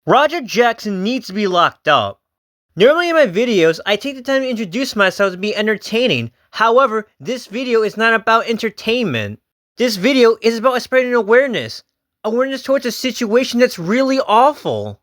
Roger Jackson needs to be locked up. Normally in my videos, I take the time to introduce myself to be entertaining. However, this video is not about entertainment. This video is about spreading awareness. Awareness towards a situation that's really awful.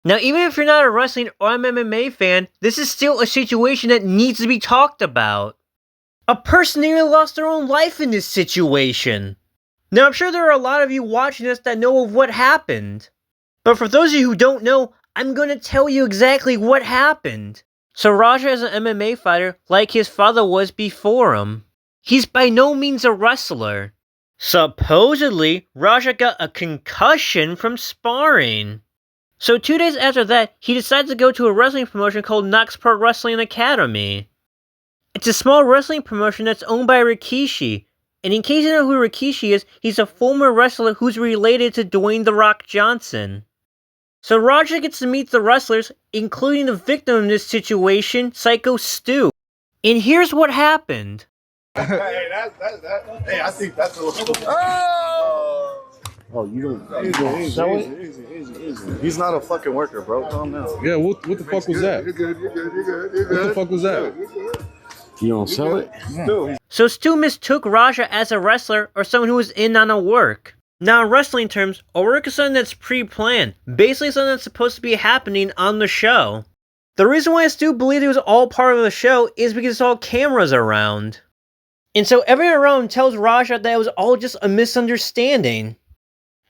Now, even if you're not a wrestling or an MMA fan, this is still a situation that needs to be talked about. A person nearly lost their own life in this situation. Now, I'm sure there are a lot of you watching this that know of what happened. But for those of you who don't know, I'm going to tell you exactly what happened. So Raja is an MMA fighter like his father was before him. He's by no means a wrestler. Supposedly, Raja got a concussion from sparring. So 2 days after that, he decided to go to a wrestling promotion called Knox Pro Wrestling Academy. It's a small wrestling promotion that's owned by Rikishi. And in case you don't know who Rikishi is, he's a former wrestler who's related to Dwayne "The Rock" Johnson. So Raja gets to meet the wrestlers, including the victim in this situation, Syko Stu. And here's what happened. Hey, I think that's a little. Oh, you don't sell it? Easy. He's not a fucking worker, bro. Calm down. Yeah, what the fuck was that? You're good. What the fuck was that? You don't sell it? Yeah. So Stu mistook Raja as a wrestler or someone who was in on a work. Now in wrestling terms, a work is something that's pre-planned, basically something that's supposed to be happening on the show. The reason why Stu believed it was all part of the show is because it's all cameras around. And so everyone around tells Raja that it was all just a misunderstanding.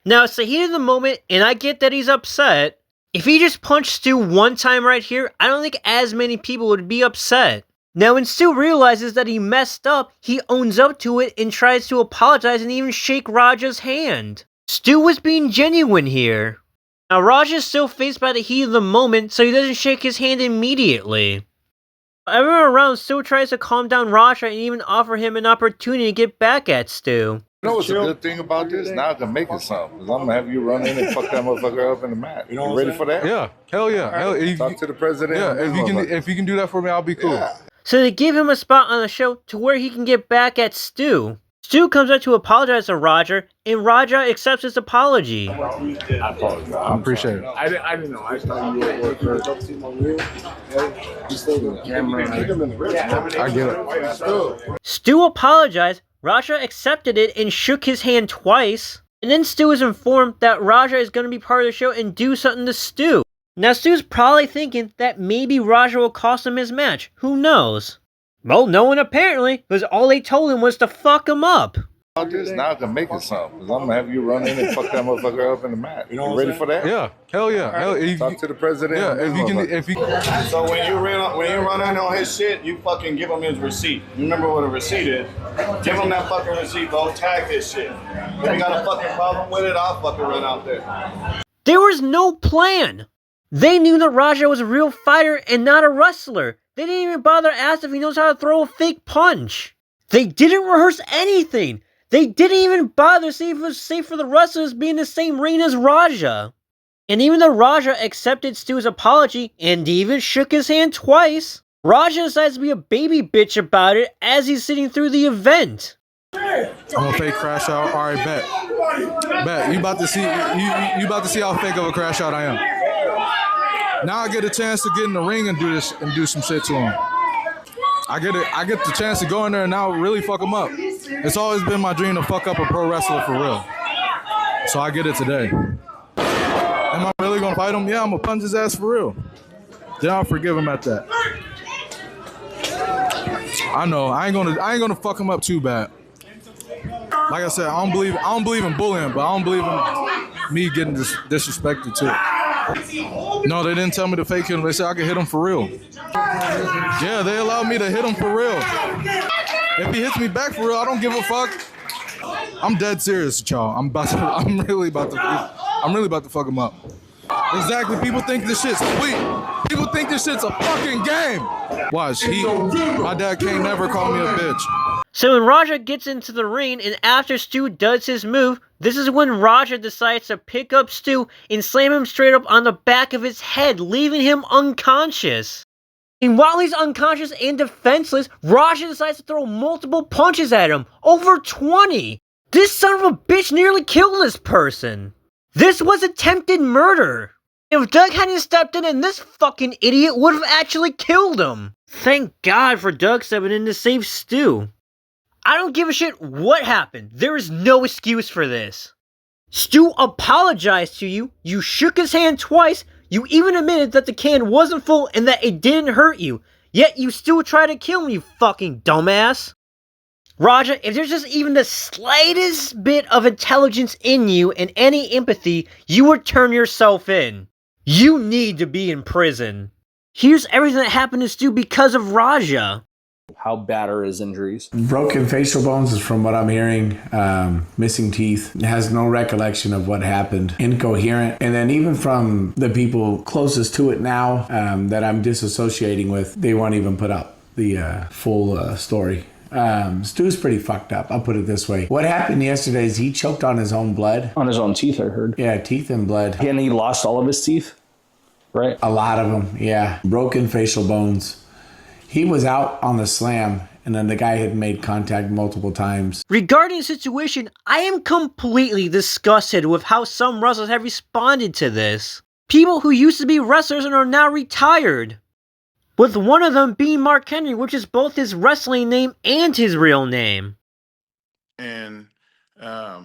Now it's the heat of the moment, and I get that he's upset. If he just punched Stu one time right here, I don't think as many people would be upset. Now when Stu realizes that he messed up, he owns up to it and tries to apologize and even shake Raja's hand. Stu was being genuine here. Now Raja is still faced by the heat of the moment, so he doesn't shake his hand immediately. Everyone around still tries to calm down Raja and even offer him an opportunity to get back at Stu. You know what's a good thing about this? Now I can make it something. Because I'm going to have you run in and fuck that motherfucker up in the mat. You ready for that? Yeah, hell yeah. Right. Talk to the president. Yeah, if you can do that for me, I'll be cool. Yeah. So they give him a spot on the show to where he can get back at Stu. Stu comes out to apologize to Raja, and Raja accepts his apology. I apologize. I appreciate it. I didn't know. I thought you were I get it. Stu apologized, Raja accepted it and shook his hand twice. And then Stu is informed that Raja is going to be part of the show and do something to Stu. Now Stu's probably thinking that maybe Raja will cost him his match. Who knows? Well, no one apparently, because all they told him was to fuck him up. Now I can make it something. Because I'm going to have you run in and fuck that motherfucker up in the mat. You ready for that? Yeah, hell yeah. Right. Talk to the president. Yeah, if you So when you run in on his shit, you fucking give him his receipt. You remember what a receipt is? Give him that fucking receipt, bro. Tag his shit. If you got a fucking problem with it, I'll fucking run out there. There was no plan. They knew that Raja was a real fighter and not a wrestler. They didn't even bother to ask if he knows how to throw a fake punch. They didn't rehearse anything. They didn't even bother to see if it was safe for the wrestlers to be in the same ring as Raja. And even though Raja accepted Stu's apology and even shook his hand twice, Raja decides to be a baby bitch about it as he's sitting through the event. I'm gonna fake crash out. All right, bet. You about to see how fake of a crash out I am. Now I get a chance to get in the ring and do some shit to him. I get the chance to go in there and now really fuck him up. It's always been my dream to fuck up a pro wrestler for real. So I get it today. Am I really gonna fight him? Yeah, I'm gonna punch his ass for real. Then I'll forgive him at that. I know I ain't gonna fuck him up too bad. Like I said, I don't believe in bullying, but I don't believe in me getting disrespected too. No, they didn't tell me to fake him. They said I could hit him for real. Yeah, they allowed me to hit him for real. If he hits me back for real, I don't give a fuck. I'm dead serious, y'all. I'm really about to fuck him up. Exactly. People think this shit's sweet. People think this shit's a fucking game. Watch, my dad can't never call me a bitch. So when Raja gets into the ring and after Stu does his move, this is when Raja decides to pick up Stu and slam him straight up on the back of his head, leaving him unconscious. And while he's unconscious and defenseless, Raja decides to throw multiple punches at him, over 20. This son of a bitch nearly killed this person. This was attempted murder. If Doug hadn't stepped in, and this fucking idiot would have actually killed him. Thank God for Doug stepping in to save Stu. I don't give a shit what happened. There is no excuse for this. Stu apologized to you, you shook his hand twice, you even admitted that the can wasn't full and that it didn't hurt you, yet you still tried to kill me, you fucking dumbass. Raja, if there's just even the slightest bit of intelligence in you and any empathy, you would turn yourself in. You need to be in prison. Here's everything that happened to Stu because of Raja. How bad are his injuries? Broken facial bones is from what I'm hearing. Missing teeth. Has no recollection of what happened. Incoherent. And then even from the people closest to it now that I'm disassociating with, they won't even put up the full story. Stu's pretty fucked up. I'll put it this way. What happened yesterday is he choked on his own blood. On his own teeth, I heard. Yeah, teeth and blood. And he lost all of his teeth, right? A lot of them, yeah. Broken facial bones. He was out on the slam, and then the guy had made contact multiple times. Regarding the situation, I am completely disgusted with how some wrestlers have responded to this. People who used to be wrestlers and are now retired. With one of them being Mark Henry, which is both his wrestling name and his real name. And, I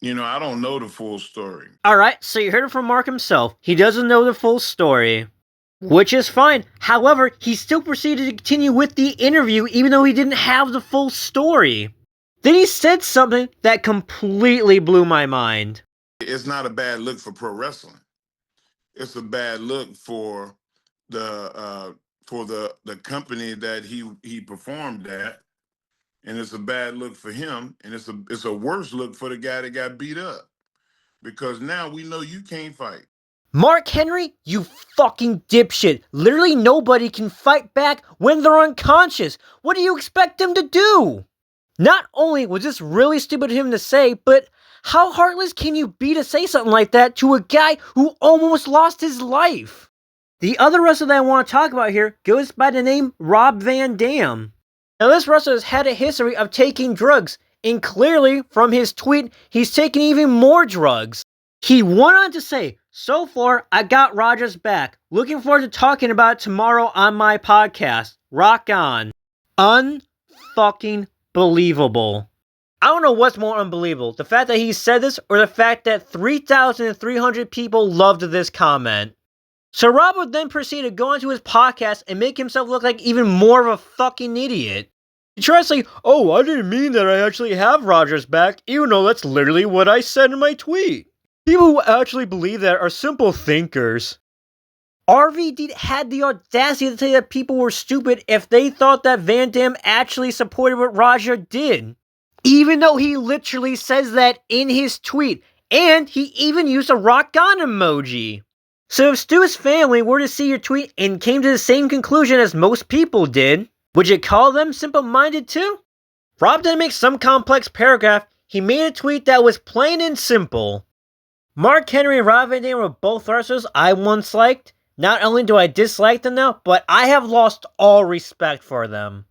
don't know the full story. Alright, so you heard it from Mark himself. He doesn't know the full story. Which is fine. However, he still proceeded to continue with the interview even though he didn't have the full story. Then he said something that completely blew my mind. It's not a bad look for pro wrestling. It's a bad look for the company that he performed at, and it's a bad look for him, and it's a worse look for the guy that got beat up, because now we know you can't fight. Mark Henry, you fucking dipshit. Literally nobody can fight back when they're unconscious. What do you expect them to do? Not only was this really stupid of him to say, but how heartless can you be to say something like that to a guy who almost lost his life? The other wrestler that I want to talk about here goes by the name Rob Van Dam. Now this wrestler has had a history of taking drugs, and clearly from his tweet, he's taken even more drugs. He went on to say, "So far, I got Raja's back. Looking forward to talking about it tomorrow on my podcast. Rock on." Unfucking believable. I don't know what's more unbelievable, the fact that he said this or the fact that 3,300 people loved this comment. So Rob would then proceed to go onto his podcast and make himself look like even more of a fucking idiot. He tries to say, "Oh, I didn't mean that I actually have Raja's back, even though that's literally what I said in my tweet." People who actually believe that are simple thinkers. RVD had the audacity to say that people were stupid if they thought that Van Dam actually supported what Raja did. Even though he literally says that in his tweet, and he even used a rock on emoji. So if Stu's family were to see your tweet and came to the same conclusion as most people did, would you call them simple-minded too? Rob didn't make some complex paragraph, he made a tweet that was plain and simple. Mark Henry and Rob Van Dam were both wrestlers I once liked. Not only do I dislike them now, but I have lost all respect for them.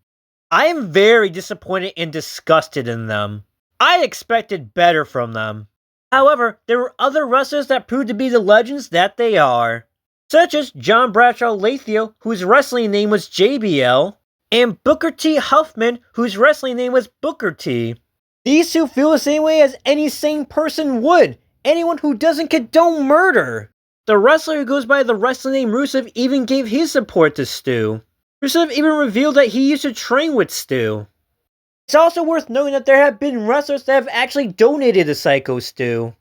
I am very disappointed and disgusted in them. I expected better from them. However, there were other wrestlers that proved to be the legends that they are. Such as John Bradshaw Lathiel, whose wrestling name was JBL, and Booker T. Huffman, whose wrestling name was Booker T. These two feel the same way as any sane person would. Anyone who doesn't condone murder. The wrestler who goes by the wrestling name Rusev even gave his support to Stu. Rusev even revealed that he used to train with Stu. It's also worth noting that there have been wrestlers that have actually donated to Syko Stu.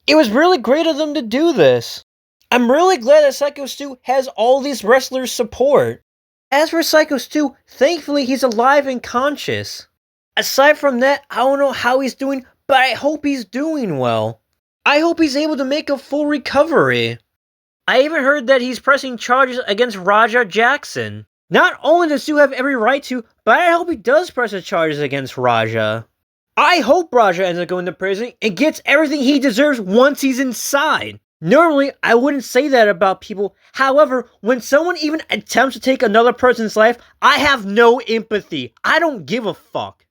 It was really great of them to do this. I'm really glad that Syko Stu has all these wrestlers' support. As for Syko Stu, thankfully he's alive and conscious. Aside from that, I don't know how he's doing, but I hope he's doing well. I hope he's able to make a full recovery. I even heard that he's pressing charges against Raja Jackson. Not only does Stu have every right to, but I hope he does press the charges against Raja. I hope Raja ends up going to prison and gets everything he deserves once he's inside. Normally, I wouldn't say that about people. However, when someone even attempts to take another person's life, I have no empathy. I don't give a fuck.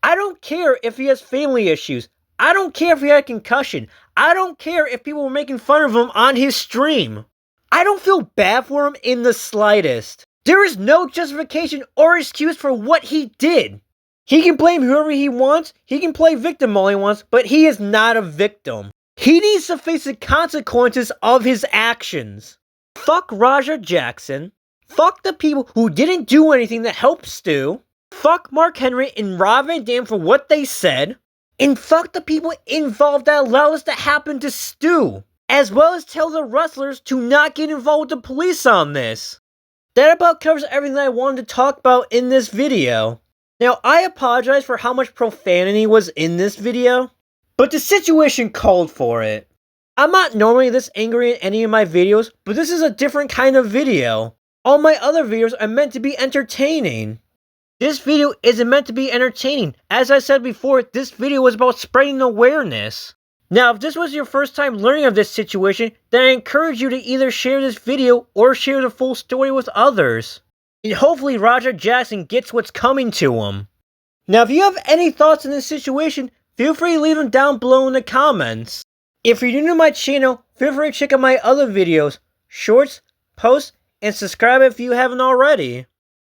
I don't care if he has family issues. I don't care if he had a concussion. I don't care if people were making fun of him on his stream. I don't feel bad for him in the slightest. There is no justification or excuse for what he did. He can blame whoever he wants, he can play victim all he wants, but he is not a victim. He needs to face the consequences of his actions. Fuck Roger Jackson. Fuck the people who didn't do anything to help Stu. Fuck Mark Henry and Rob Van Dam for what they said. And fuck the people involved that allowed this to happen to Stu. As well as tell the wrestlers to not get involved with the police on this. That about covers everything I wanted to talk about in this video. Now, I apologize for how much profanity was in this video, but the situation called for it. I'm not normally this angry in any of my videos, but this is a different kind of video. All my other videos are meant to be entertaining. This video isn't meant to be entertaining. As I said before, this video was about spreading awareness. Now, if this was your first time learning of this situation, then I encourage you to either share this video or share the full story with others. And hopefully Roger Jackson gets what's coming to him. Now, if you have any thoughts on this situation, feel free to leave them down below in the comments. If you're new to my channel, feel free to check out my other videos, shorts, posts, and subscribe if you haven't already.